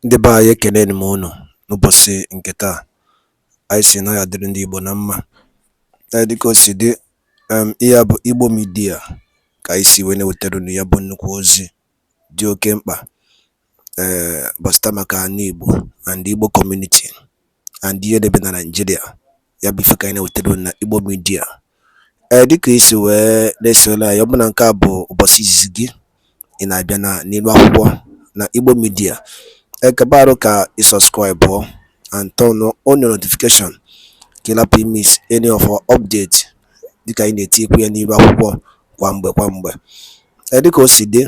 Ndị be anyị ekele m unu n'ụbọchị nke taa. Anyị sị na ya dịrị ndị Igbo na mma. Dịka o si dị, ihe a bụ Igbo Media ka anyị si wee na-ewetara unu ya bụ nnukwu ozi dị oke mkpa gbasara maka anụ Igbo and Igbo community and ihe debe na Nigeria. Ya bụ ife ka anyị na-ewetara unu na Igbo Media. Dịka isi wee na-esonye anyị, ọ bụ na nke a bụ ụbọchị izizi gị ị na-abịa n'ilu akwụkwọ na Igbo Media, Ekpa ka you subscribe and turn on your notification ka ị lapụ miss any of our update dịka anyị na-etikwu ya n'ilu akwụkwọ kwa mgbe. Dịka o si dị,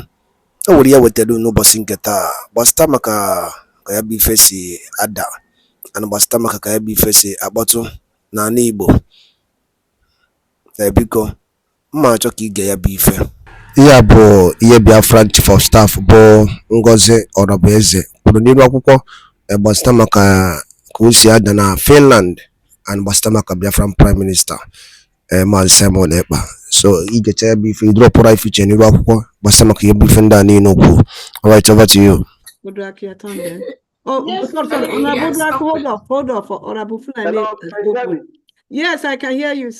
o nwere ya wetara n'ụbọchị nke taa gbasara maka ka ya bụ ife si ada and gbasara maka ka ya bụ ife si akpọtụ n'ala Igbo. Biko mma achọ ka ige ya bụ ife. Ihe a bụ ihe BIAFRA Chief of Staff bụ Ngozi Orabueze kwuru n'ilu akwụkwọ gbasara maka ka o si ada na Finland and gbasara maka Biafran Prime Minister Maazị Simon Ekpa. So igecha ya bụ ife idropụra ife iche n'ilu akwụkwọ gbasara maka ihe bụ ife ndị a niile okwu. Alright, over to you. Hold on for Honorable Fulani. Yes, I can hear you,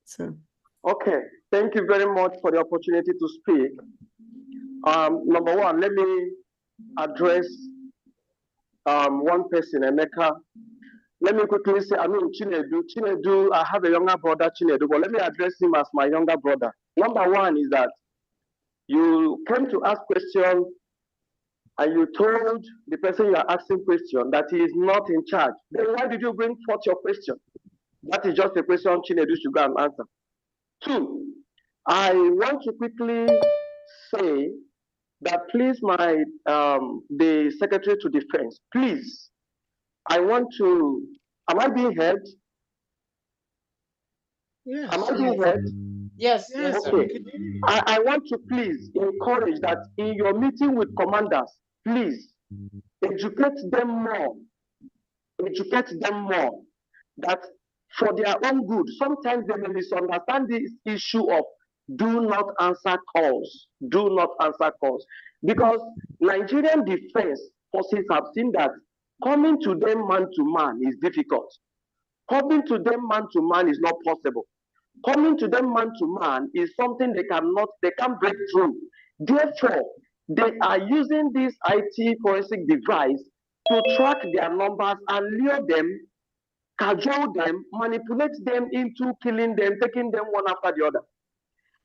sir. Okay, thank you very much for the opportunity to speak. Number one, let me address one person, Emeka. Let me quickly say, I mean, Chinedu, I have a younger brother, Chinedu, but let me address him as my younger brother. Number one is that you came to ask questions and you told the person you are asking question that he is not in charge. Then why did you bring forth your question? That is just a question Chinedu should go and answer. Two, I want to quickly say that please, the Secretary to Defense, please, I want to, am I being heard? Yes. Am I being heard? Yes. Okay. I want to please encourage that in your meeting with commanders, please educate them more. Educate them more. That for their own good, sometimes they may misunderstand this issue of do not answer calls. Do not answer calls. Because Nigerian defense forces have seen that coming to them man to man is difficult. Coming to them man to man is not possible. Coming to them man to man is something they can't break through. Therefore, they are using this IT forensic device to track their numbers and lure them, cajole them, manipulate them into killing them, taking them one after the other.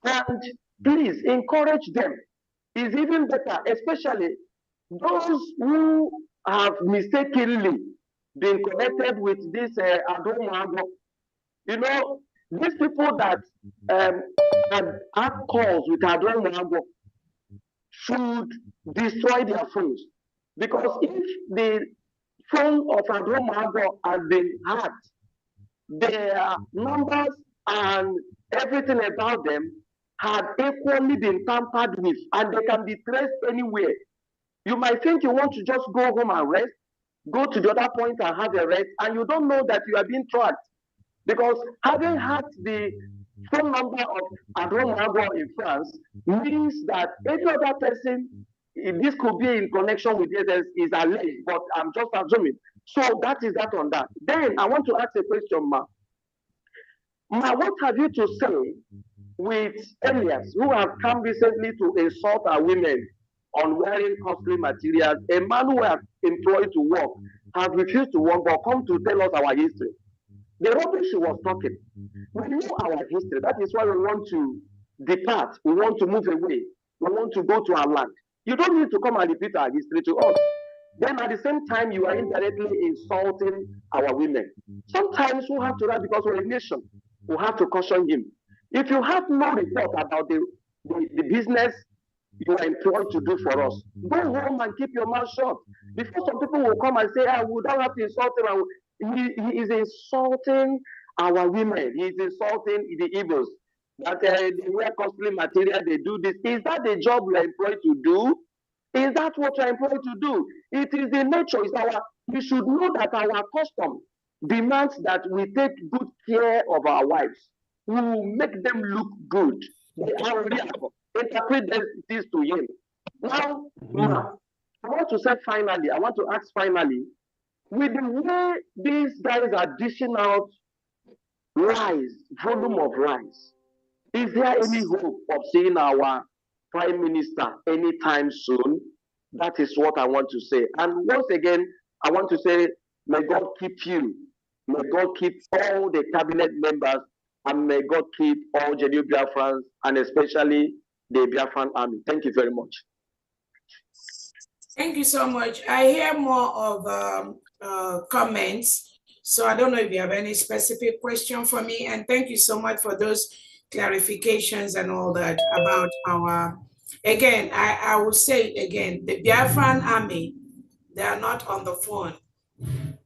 And please encourage them. It's even better, especially those who have mistakenly been connected with this Adomago. You know, these people that had calls with Adomago should destroy their phones. Because if the phone of Adomago has been hacked, their numbers and everything about them had equally been tampered with, and they can be traced anywhere. You might think you want to just go home and rest, go to the other point and have a rest, and you don't know that you are being tracked. Because having hacked the phone number of Adron in France means that any other person, this could be in connection with this, is alleged, but I'm just assuming. So that is that on that. Then I want to ask a question, Ma. Ma, what have you to say with Elias, who have come recently to insult our women on wearing costly materials? A man who has employed to work has refused to work but come to tell us our history. The rubbish she was talking. We know our history. That is why we want to depart. We want to move away. We want to go to our land. You don't need to come and repeat our history to us. Then at the same time, you are indirectly insulting our women. Sometimes we have to write because we're a nation. We have to caution him. If you have no report about the business you are employed to do for us, go home and keep your mouth shut. Before some people will come and say, we don't have to insult him. He is insulting our women. He is insulting the Igbos. That they wear costly material, they do this. Is that the job we are employed to do? Is that what we are employed to do? It is the nature. We should know that our custom demands that we take good care of our wives. We will make them look good. They are real. Interpret this to him. Now, I want to say finally, I want to ask finally, with the way these guys are dishing out lies, volume of lies, is there any hope of seeing our Prime Minister anytime soon? That is what I want to say. And once again, I want to say, may God keep you. May God keep all the cabinet members, and may God keep all genuine Biafrans, and especially the Biafran army. Thank you very much. Thank you so much. I hear more of comments, so I don't know if you have any specific question for me. And thank you so much for those clarifications and all that about our, again, I will say it again, the Biafran army, they are not on the phone.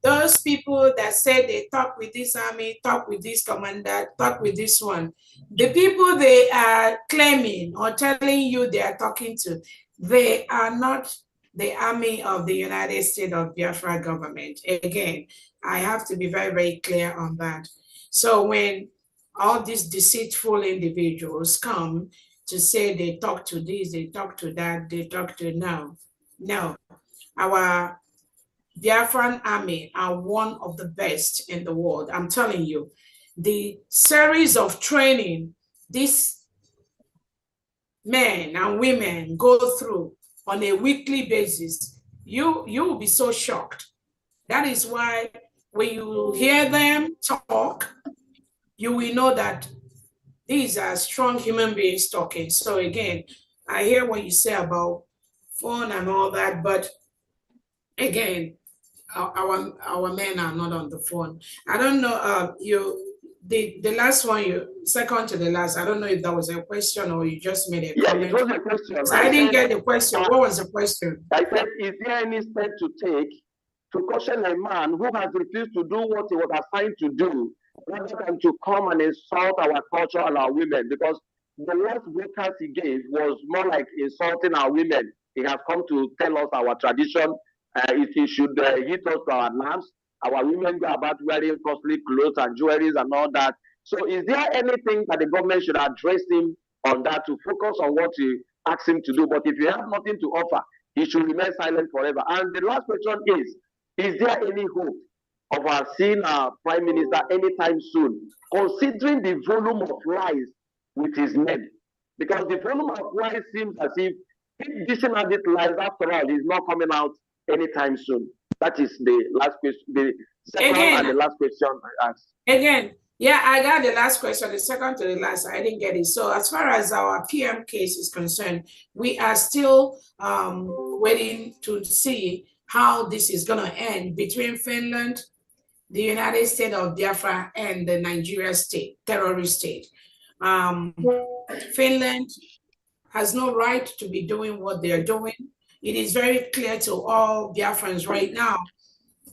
Those people that say they talk with this army, talk with this commander, talk with this one, the people they are claiming or telling you they are talking to, they are not the army of the United States of Biafra government. Again, I have to be very, very clear on that. So when all these deceitful individuals come to say they talk to this, they talk to that, they talk to no. Our Biafran army are one of the best in the world. I'm telling you, the series of training these men and women go through on a weekly basis, you will be so shocked. That is why when you hear them talk, you will know that these are strong human beings talking. So again, I hear what you say about phone and all that, but again, our men are not on the phone. I don't know, the last one, second to the last, I don't know if that was a question or you just made a comment. Yeah, it was a question. So I didn't get the question. What was the question? I said, is there any step to take to caution a man who has refused to do what he was assigned to do, rather than to come and insult our culture and our women? Because the last broadcast he gave was more like insulting our women. He has come to tell us our tradition. If he should hit us to our lamps, our women go about wearing costly clothes and jewelries and all that. So is there anything that the government should address him on that, to focus on what he asked him to do? But if you have nothing to offer, he should remain silent forever. And the last question is there any hope of our seeing our Prime Minister anytime soon, considering the volume of lies with his men? Because the volume of lies seems as if dishing out these lies, after all, is not coming out anytime soon. That is the last question, the second and the last question I asked. Again, yeah, I got the last question, the second to the last, I didn't get it. So as far as our PM case is concerned, we are still waiting to see how this is going to end between Finland, the United States of Biafra, and the Nigeria state, terrorist state. Finland has no right to be doing what they're doing. It is very clear to all Biafrans right now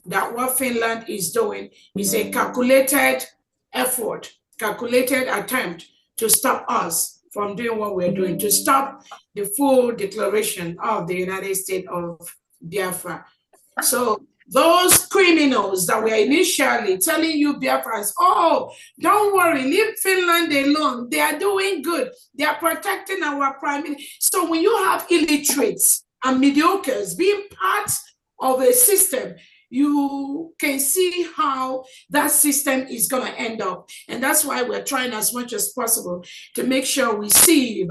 that what Finland is doing is a calculated effort, calculated attempt to stop us from doing what we're doing, to stop the full declaration of the United States of Biafra. So those criminals that were initially telling you Biafrans, oh, don't worry, leave Finland alone. They are doing good. They are protecting our prime minister. So when you have illiterates and mediocres being part of a system, you can see how that system is going to end up. And that's why we're trying as much as possible to make sure we sieve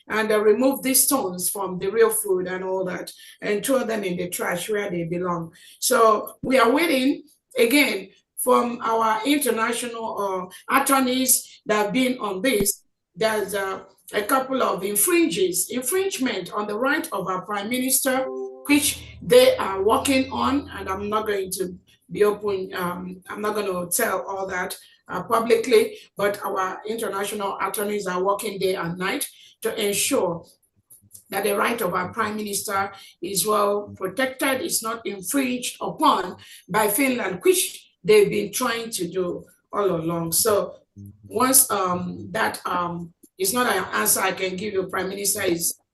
and remove these stones from the real food and all that, and throw them in the trash where they belong. So we are waiting, again, from our international attorneys that have been on this. There's a couple of infringement on the right of our prime minister, which they are working on, and I'm not going to be open, I'm not going to tell all that publicly, but our international attorneys are working day and night to ensure that the right of our prime minister is well protected, is not infringed upon by Finland, which they've been trying to do all along. So once that is not an answer I can give you, Prime Minister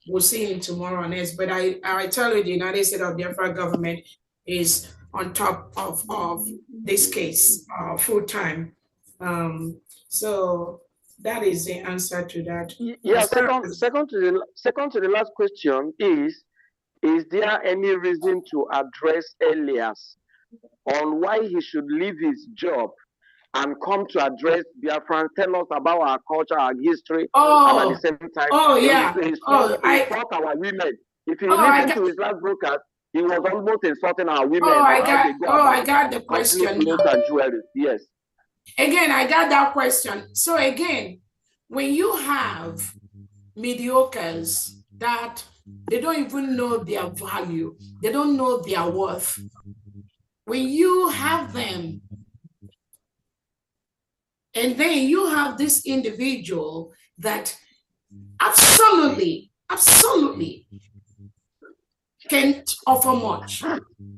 we'll see him tomorrow on this, but I tell you, the United States of Biafra government is on top of this case full time. So that is the answer to that. Yeah, second to the last question is is there any reason to address Elias on why he should leave his job and come to address Biafran, tell us about our culture, our history, and at the same time, insult our women. If you listen to his last broadcast, he was almost insulting our women. I got the question. And jewelry. Yes. Again, I got that question. So again, when you have mediocres that they don't even know their value, they don't know their worth, when you have them, and then you have this individual that absolutely can't offer much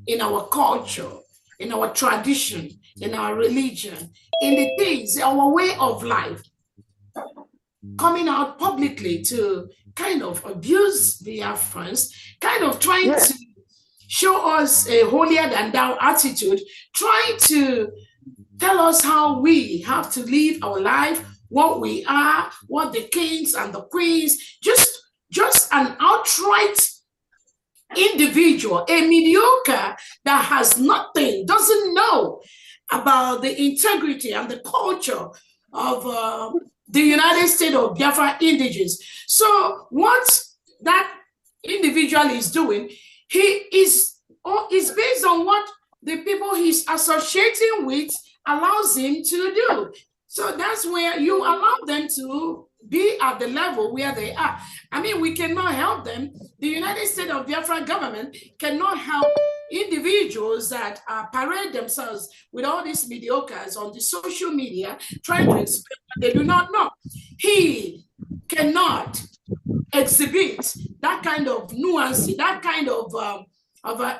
in our culture, in our tradition, in our religion, in the things, our way of life, coming out publicly to kind of abuse the Biafrans, kind of trying to show us a holier than thou attitude, trying to tell us how we have to live our life, what we are, what the kings and the queens, just an outright individual, a mediocre that has nothing, doesn't know about the integrity and the culture of the United States of Biafra indigenous. So what that individual is doing, he is based on what the people he's associating with allows him to do. So that's where you allow them to be at the level where they are. I mean, we cannot help them. The United States of Biafra government cannot help individuals that parade themselves with all these mediocres on the social media trying to explain what they do not know. He cannot exhibit that kind of nuance, that kind of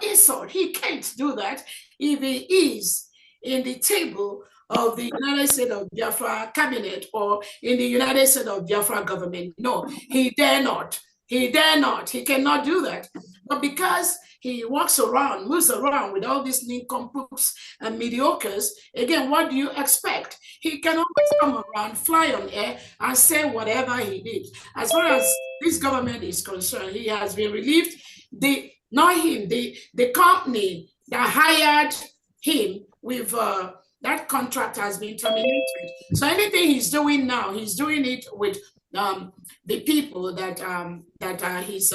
insult. He can't do that if he is in the table of the United States of Biafra cabinet or in the United States of Biafra government. No, he dare not. He dare not. He cannot do that. But because he walks around, moves around with all these nincompoops and mediocres, again, what do you expect? He can always come around, fly on air, and say whatever he did. As far as this government is concerned, he has been relieved. Not him, the company that hired him with that contract has been terminated. So anything he's doing now, he's doing it with the people that he's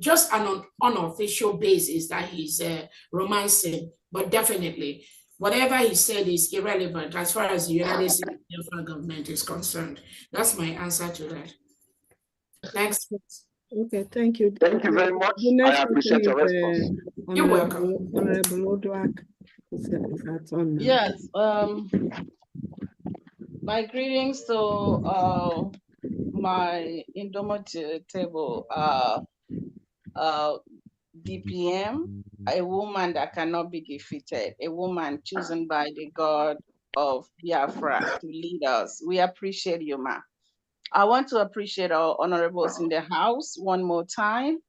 just an unofficial basis that he's romancing. But definitely, whatever he said is irrelevant as far as the United States government is concerned. That's my answer to that. Thanks. Okay, thank you. Thank you very much. I appreciate your response. You're welcome. Honorable Odwak. Yes. My greetings to my indomitable DPM, a woman that cannot be defeated, a woman chosen by the God of Biafra to lead us. We appreciate you, ma. I want to appreciate our honorables in the house one more time.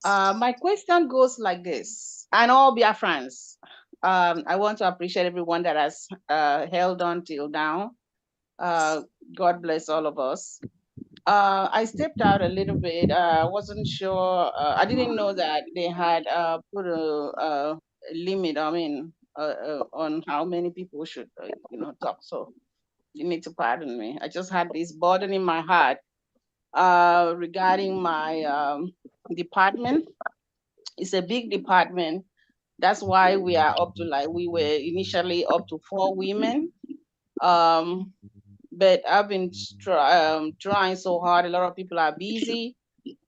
My question goes like this, and all Biafrans. I want to appreciate everyone that has held on till now. God bless all of us. I stepped out a little bit. I wasn't sure. I didn't know that they had put a limit. I mean, on how many people should talk. So you need to pardon me. I just had this burden in my heart regarding my department. It's a big department. That's why we are up to we were initially up to 4 women. But I've been trying so hard. A lot of people are busy.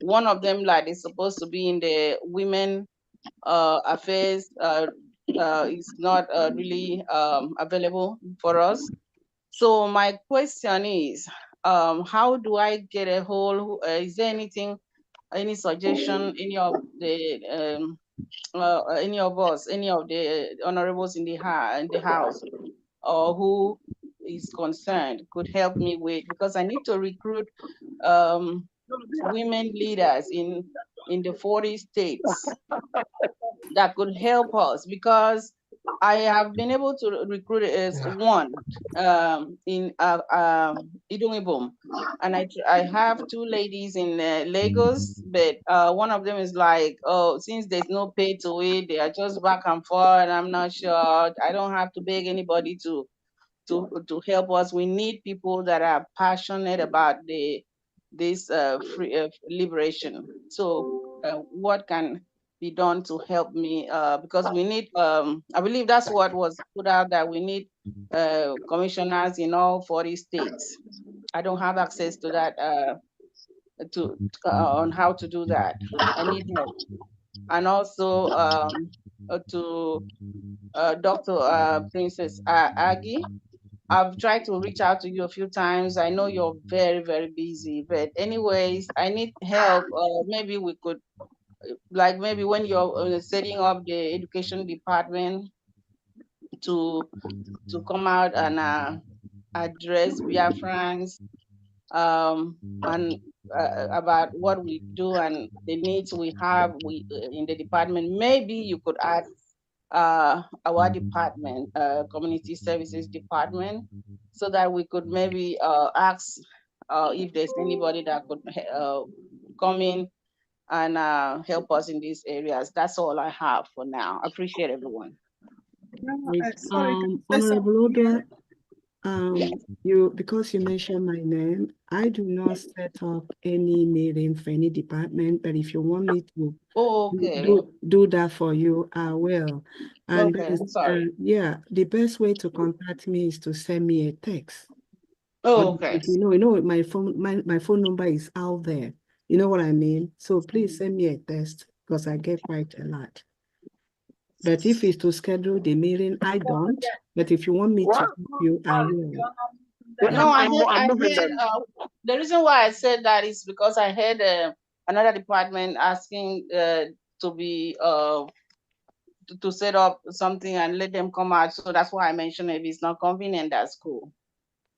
One of them, is supposed to be in the women affairs, is not really available for us. So my question is, how do I get a hold? Is there anything, any suggestion, any of the any of us, any of the honorables in the house, or who is concerned could help me with, because I need to recruit women leaders in the 40 states that could help us, because I have been able to recruit one in Idumibum, and I have two ladies in Lagos, but one of them is like, oh, since there's no pay to it, they are just back and forth. I'm not sure. I don't have to beg anybody to help us. We need people that are passionate about this free liberation. So what can be done to help me? Because we need, I believe that's what was put out, that we need commissioners in all 40 states. I don't have access to that, on how to do that. I need help. And also to Dr. Princess Aggie, I've tried to reach out to you a few times. I know you're very, very busy, but anyways, I need help. Maybe we could, like maybe when you're setting up the education department to come out and address Biafrans and about what we do and the needs we have in the department. Maybe you could add our department, community services department, so that we could maybe ask if there's anybody that could come in and help us in these areas. That's all I have for now. I appreciate everyone. Honorable Oga, because you mentioned my name, I do not set up any meeting for any department, but if you want me to do that for you, I will. And okay, I'm sorry. Yeah, the best way to contact me is to send me a text. Okay. You know, my phone number is out there. You know what I mean? So please send me a text because I get quite a lot. But if it's to schedule the meeting, I don't. But if you want me to help you, I will. No, I heard the reason why I said that is because I heard another department asking to be to set up something and let them come out. So that's why I mentioned if it's not convenient, that's cool.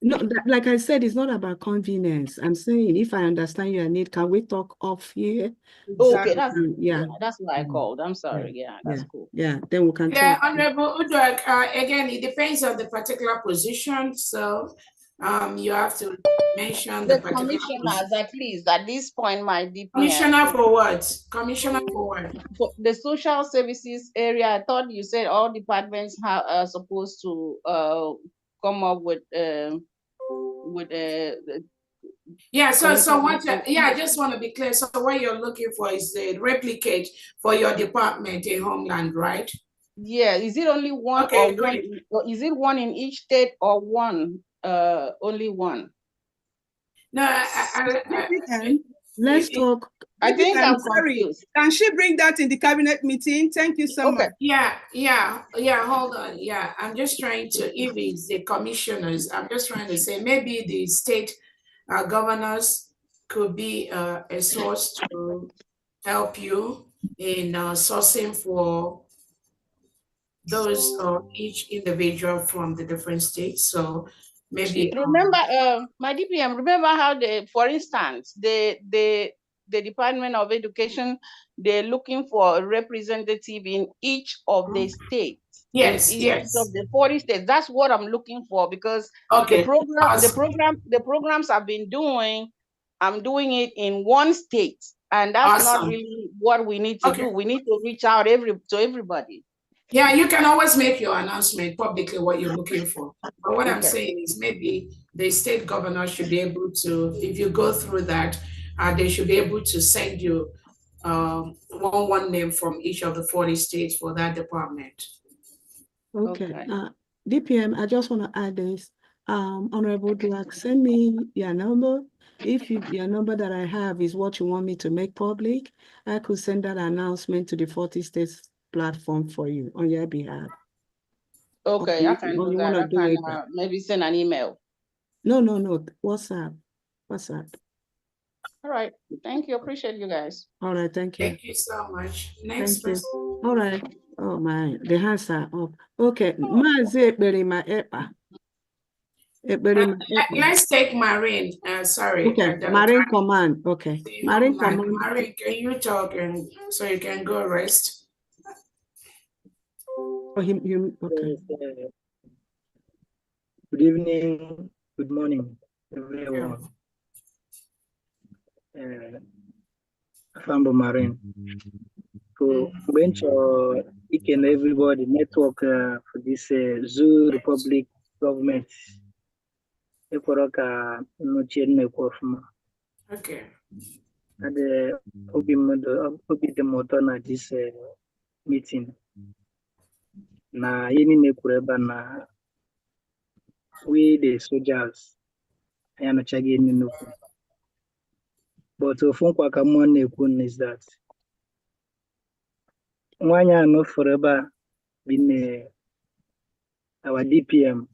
No, like I said, it's not about convenience. I'm saying if I understand your need, can we talk off here? Okay, yeah, that's what I called. I'm sorry. Yeah, that's cool. Yeah, then we can talk. Yeah, Honorable Uduak, again, it depends on the particular position. So you have to mention the commissioners, at least at this point, my DPM. Commissioner for what? Commissioner for what? For the social services area, I thought you said all departments are supposed to come up with yeah, so what I just want to be clear. So what you're looking for is the replicate for your department in Homeland, right? Yeah, is it only one? Okay, great. Is it one in each state or one only one? No, let's talk. I think I'm confused. Can she bring that in the cabinet meeting? Thank you so much. Yeah, hold on. Yeah, I'm just trying to, if it's the commissioners, I'm just trying to say maybe the state governors could be a source to help you in sourcing for those each individual from the different states. So maybe remember my DPM, remember how for instance, the Department of Education, they're looking for a representative in each of the states. Yes, in each of the 40 states. That's what I'm looking for, because the programs I've been doing, I'm doing it in one state, and that's not really what we need to do. We need to reach out to everybody. Yeah, you can always make your announcement publicly what you're looking for. But what I'm saying is maybe the state governor should be able to, if you go through that, they should be able to send you one name from each of the 40 states for that department. Okay. DPM, I just want to add this. Honorable Dulac, send me your number. If your number that I have is what you want me to make public, I could send that announcement to the 40 states platform for you on your behalf. Okay, I can do that. I can maybe send an email. No. WhatsApp. All right. Thank you. Appreciate you guys. All right. Thank you. Thank you so much. Next person. All right. Oh my, the hands are up. Okay. Ekpa. Let's take Marine. Sorry. Okay. Marine Command. Okay. Marine Command. Marine, can you talk and so you can go rest? Oh, him. Okay. Yes, good evening, good morning, everyone. Fambo Marine. So, bench each and everybody network for this Zoo Republic government. Ekoroka no chene kofuma. Okay. And obi the motor na this meeting. Na yini nekureba na we the soldiers. Ayana chagi nuku. But ufunkwa kama nekun is that Mwanya no forever been our DPM.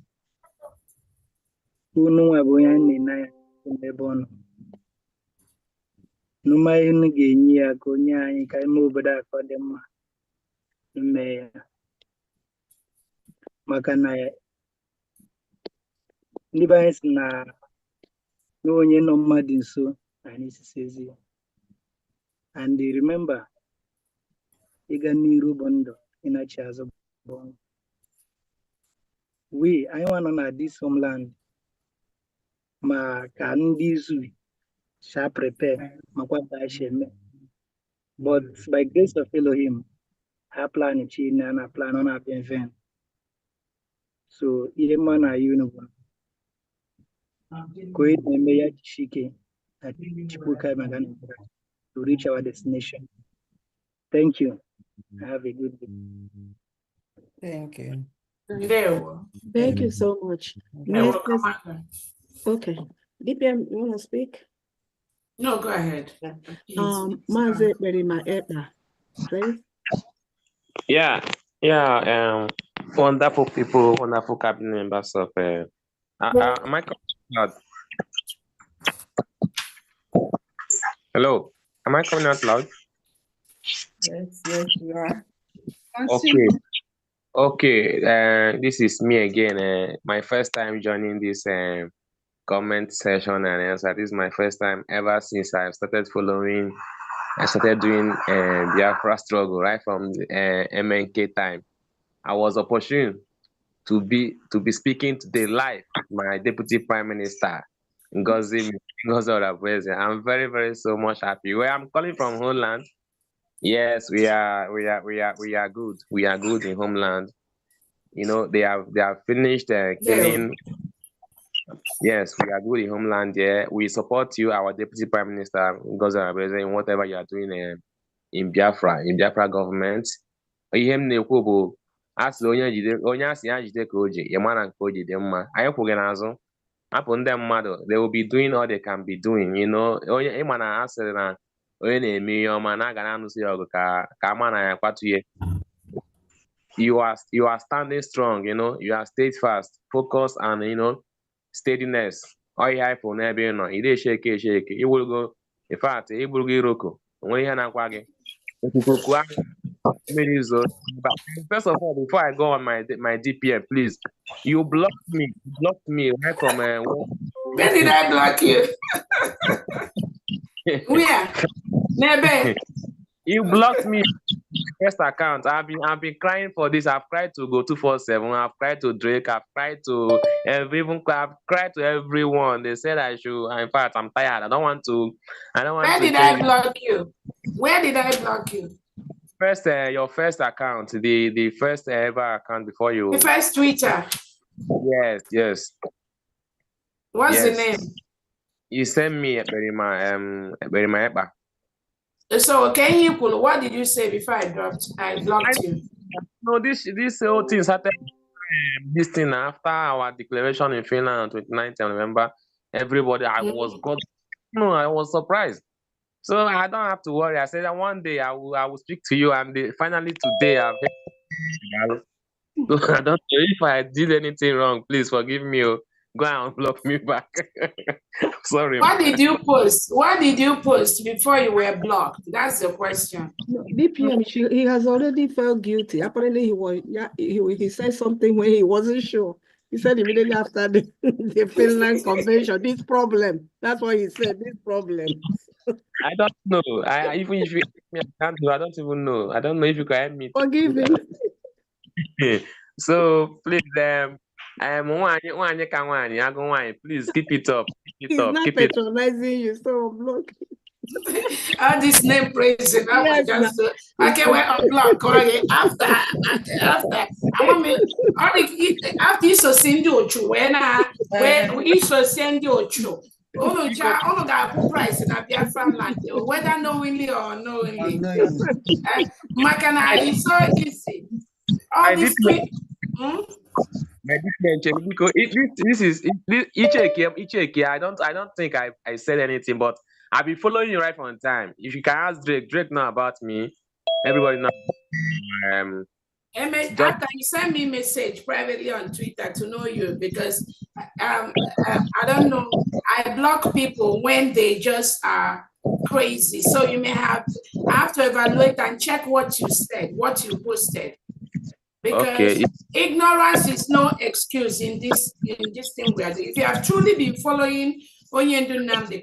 Who know aboya ni na umebono. Numa yunu genyi ya konya yi kai mo bada kwa dema. Nume makana ya. Niba yens na no nye no madin so. And sezi. And remember, iga ni rubondo ina chazo bon. We, I want na this homeland. Ma kandi zui. Shall prepare. Makwata sheme. But by grace of Elohim, I plan in China and I plan on up in vain. So, Yeman are uniform. Koit Nemeya Chike at Chipuka Magan to reach our destination. Thank you. Have a good day. Thank you. Thank you so much. Next, okay. DPM, you want to speak? No, go ahead. Maze Berima Ekpa, please. Yeah, wonderful people, wonderful cabinet members of. Am I coming out? Hello, am I coming out loud? Yes, you are. Okay. This is me again. My first time joining this comment session, and this is my first time ever since I started following. I started doing BIAFRA struggle right from the MNK time. I was opportune to be speaking today live with my Deputy Prime Minister, Ngozi Obi. I'm very, very so much happy. Where I'm calling from homeland, yes, we are good. We are good in homeland. You know, they have finished killing. Yes, we are good in homeland. Yeah, we support you, our Deputy Prime Minister, Ngozi Obi, in whatever you are doing in Biafra government. Ihe m na-ekwu bụ asị onye asị ya jide ka o ji ya mara nke o ji dị mma. Anyị kwụghị n'azụ hapụ ndị mmadụ, they will be doing all they can be doing, you know. Onye ịma na asịrị na onye na-eme ihe ọma na aga na-anụsị ya ọgụ ka ama na ya kwatụye. You are standing strong, you know. You are steadfast, focused, and you know, steadiness. Ọ ihe anyị pụrụ n'ebe ị nọ, ị dị esheke iwurugo, in fact iburugo iroko, onwere ihe na-akwa gị. First of all, before I go on my DPM, please, you blocked me right from When did I block you? Where? Nebe. You blocked me. First account. I've been crying for this. I've cried to go 247. I've cried to Drake. I've cried to I've cried to everyone. They said I should. In fact, I'm tired. I don't want to. Where did I block you? Where did I block you? First, your first account, the first ever account before you. The first Twitter. Yes. What's the name? You sent me Berima Ekpa. So what did you say before I blocked you? No, this whole thing started this thing after our declaration in Finland on 29th of November. Everybody, I was surprised. So I don't have to worry. I said that one day I will speak to you, and finally today I've heard. So I don't know if I did anything wrong. Please forgive me. Go and block me back. Sorry. What did you post? What did you post before you were blocked? That's the question. No, DPM, he has already felt guilty. Apparently, he said something when he wasn't sure. He said immediately after the Finland Convention, this problem. That's what he said, this problem. I don't know. Even if you ask me, I don't even know. I don't know if you can help me. Forgive him. So please, please keep it up. He's not patronizing you, so block. All this name praising, I Yes, will just okay, we're on block. After I want me after you so send you to when we so send you to all that price in a BIAFRA land, whether knowingly or unknowingly. Makana is so easy. All this My different because Icheke. I don't think I said anything, but I've been following you right from time. If you can ask Drake know about me, everybody knows. After you send me a message privately on Twitter to know you, because I don't know, I block people when they just are crazy. So you may have to evaluate and check what you said, what you posted. Because ignorance is no excuse in this thing we are doing. If you have truly been following NNAMDI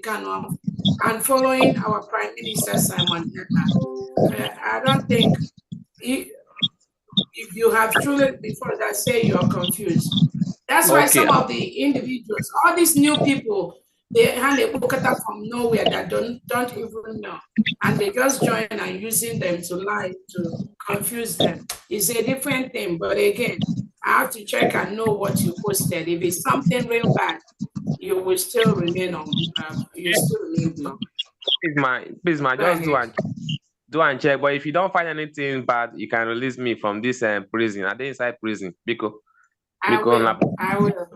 and following our Prime Minister Simon Ekpa, I don't think if you have truly before that say you're confused. That's why some of the individuals, all these new people, they hand a Ebuka from nowhere that don't even know, and they just join and using them to lie, to confuse them. It's a different thing, but again, I have to check and know what you posted. If it's something real bad, you will still remain on. You still remain blocked. Please, just do and check. But if you don't find anything bad, you can release me from this prison. Are they inside prison? Because I will.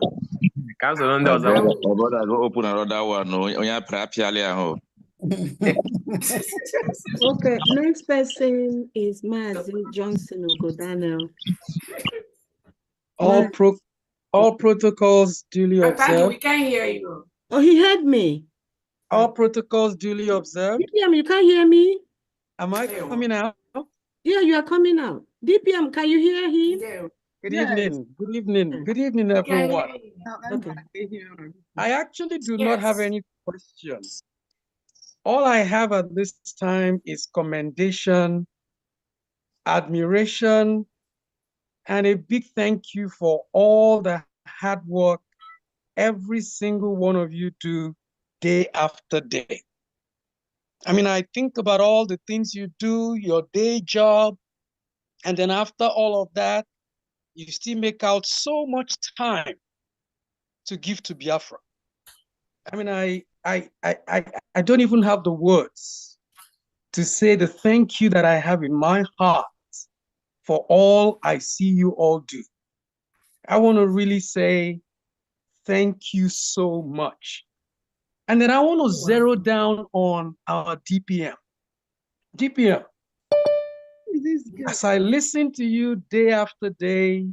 Council on those. Open another one. Okay, next person is Mazi Johnson Ogodano. All protocols duly observed. We can't hear you. Oh, he heard me. All protocols duly observed. DPM, you can't hear me? Am I coming out? Yeah, you are coming out. DPM, can you hear him? Good evening. Good evening. Good evening, everyone. Okay. I actually do not have any questions. All I have at this time is commendation, admiration, and a big thank you for all the hard work every single one of you do day after day. I mean, I think about all the things you do, your day job, and then after all of that, you still make out so much time to give to Biafra. I mean, I don't even have the words to say the thank you that I have in my heart for all I see you all do. I want to really say thank you so much. And then I want to zero down on our DPM. DPM, as I listen to you day after day,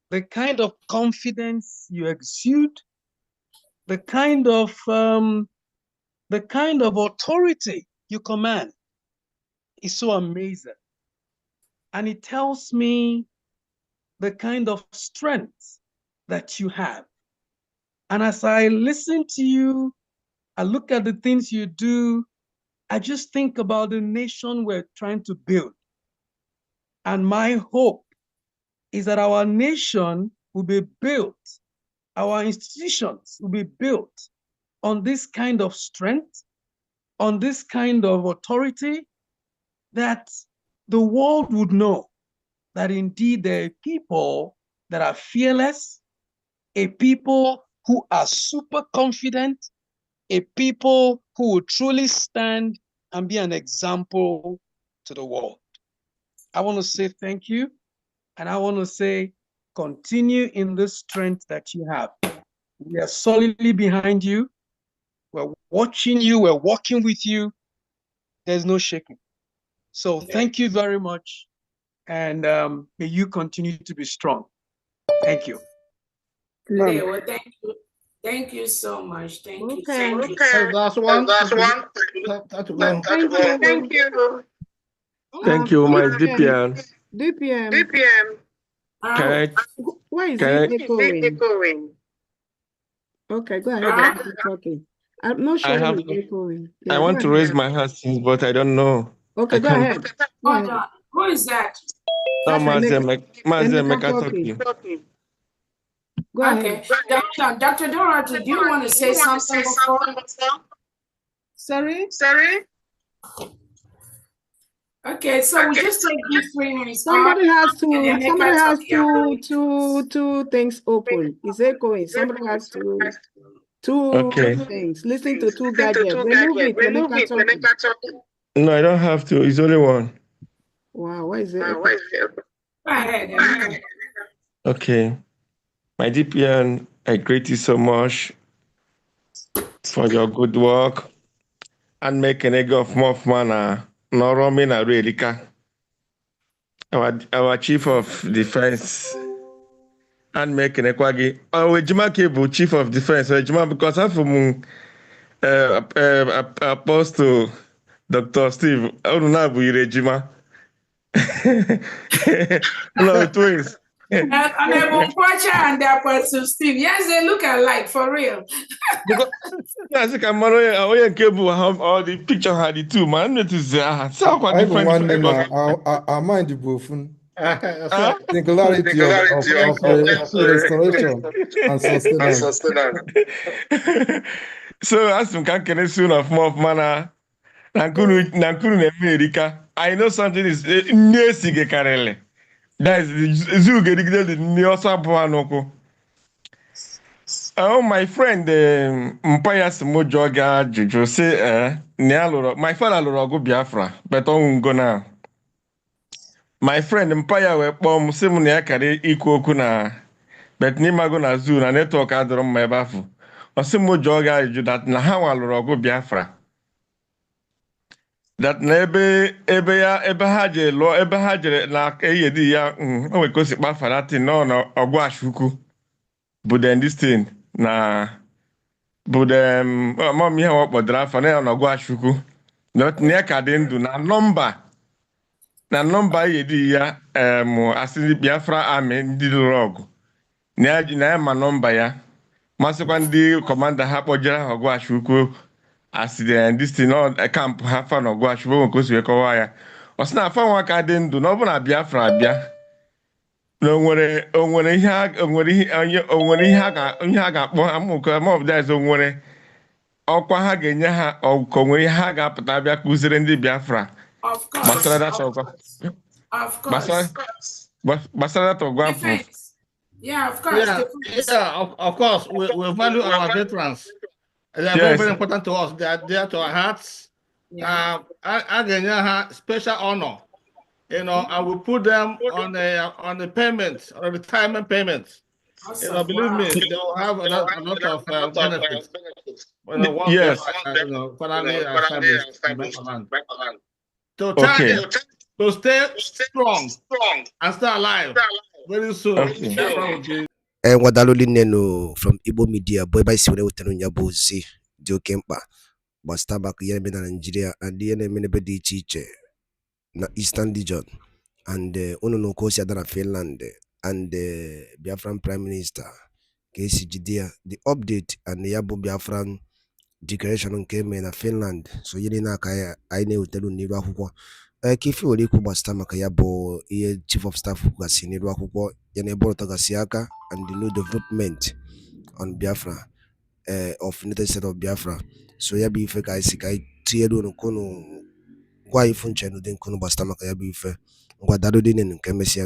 the kind of confidence you exude, the kind of authority you command is so amazing. And it tells me the kind of strength that you have. And as I listen to you, I look at the things you do, I just think about the nation we're trying to build. And my hope is that our nation will be built, our institutions will be built on this kind of strength, on this kind of authority, that the world would know that indeed there are people that are fearless, a people who are super confident, a people who will truly stand and be an example to the world. I want to say thank you, and I want to say continue in the strength that you have. We are solidly behind you. We're watching you. We're walking with you. There's no shaking. So thank you very much, and may you continue to be strong. Thank you. Okay, well, thank you. Thank you so much. Thank you. Last one. Thank you. Thank you, my DPM. DPM. Why is it echoing? Okay, go ahead. Talking. I'm not sure it's echoing. I want to raise my hand, but I don't know. Okay, go ahead. Hold on. Who is that? That's Emeka talking. talking. Go ahead. Dr. Dorothy, do you want to say something before? Sorry? Okay, so we just take these 3 minutes. Somebody has to two things open. Is it going? Somebody has two things. Listen to two gadgets. Remove it. Emeka talking. No, I don't have to. It's only one. Wow, why is it? Go ahead, Emeka. Okay. My DPN, I greet you so much for your good work and making a go of more manner. No roaming a relika. Our chief of defense and making a quaggy. Oh, Ejima Kebu, chief of defense. Ejima, because I'm from Apostle Dr. Steve. I don't know Ejima. No, twins. Honorable Kwacha and their person Steve. Yes, they look alike for real. Because I think I'm cable all the picture had the two man. It is so quite different. I mind the both. Singularity of restoration and sustenance. So as some can soon of more mana. Nankunu in America. I know something is near Sigekarele. That is the zoo getting the near Sabuanoko. Oh, my friend, Mpaya Smojoga Jojo say, my father Lorogo Biafra, but on go now. My friend Mpaya we bomb Simunia Kari equal kuna, but Nimago na zoo na network adron my bafu. Or Smojoga you that na how Lorogo Biafra. That nebe haje lo haje na eyedi ya o we kosi bafa that no ogwashuku. But then this thing na but mom ihe wakpọdara afa na ọnọgwụ achukwu na ka dị ndụ na nọmba yedi ya asị Biafra Army ndị lụrụ ọgụ na ya ma nọmba ya masịkwa ndị kọmanda ha kpọjere ha ọgwụ achukwu asị this thing kampụ ha fa na ọgwụ achukwu nwe ka o si wee kọwaa ya ọ sị na afa nwa ka dị ndụ na ọ bụ na Biafra abịa na onwere ihe a ga-akpọ amụkọ amọbụdaiz onwere ọkwa ha ga-enye ha ọkụkọ nwere ihe ha ga-apụta abịa kụziere ndị Biafra gbasara data ọgwapụ. Yeah, of course. Of course. We value our veterans. They are very, very important to us. They are dear to our hearts. Special honor. You know, I will put them on the payments, on retirement payments. Awesome. You know, believe me, they will have a lot of benefits. Yes. Finally, to stay strong and stay alive very soon. Wadaloli Neno from Igbo Media, boy by Siwene Utanunya Dio Kempa, but Starbuck Yemen Nigeria and the NNAMDI teacher. Na Eastern region and no Kosia Dana Finland and the Biafran Prime Minister KCGD the update and the Yabo Biafran declaration came in Finland so yelina kaya aine utelu niru akwụkwọ kifi were ikwu gbasata maka ya bụ ihe chief of staff kwugasi niru akwụkwọ ya na ebe ọtọgasi aka and the new development on Biafra of United States of Biafra so ya bụ ife ka isi ka tiyeru n'kono gwa ifu nche no den kono basta maka ya bụ ife ngwa dado dị nke mesịa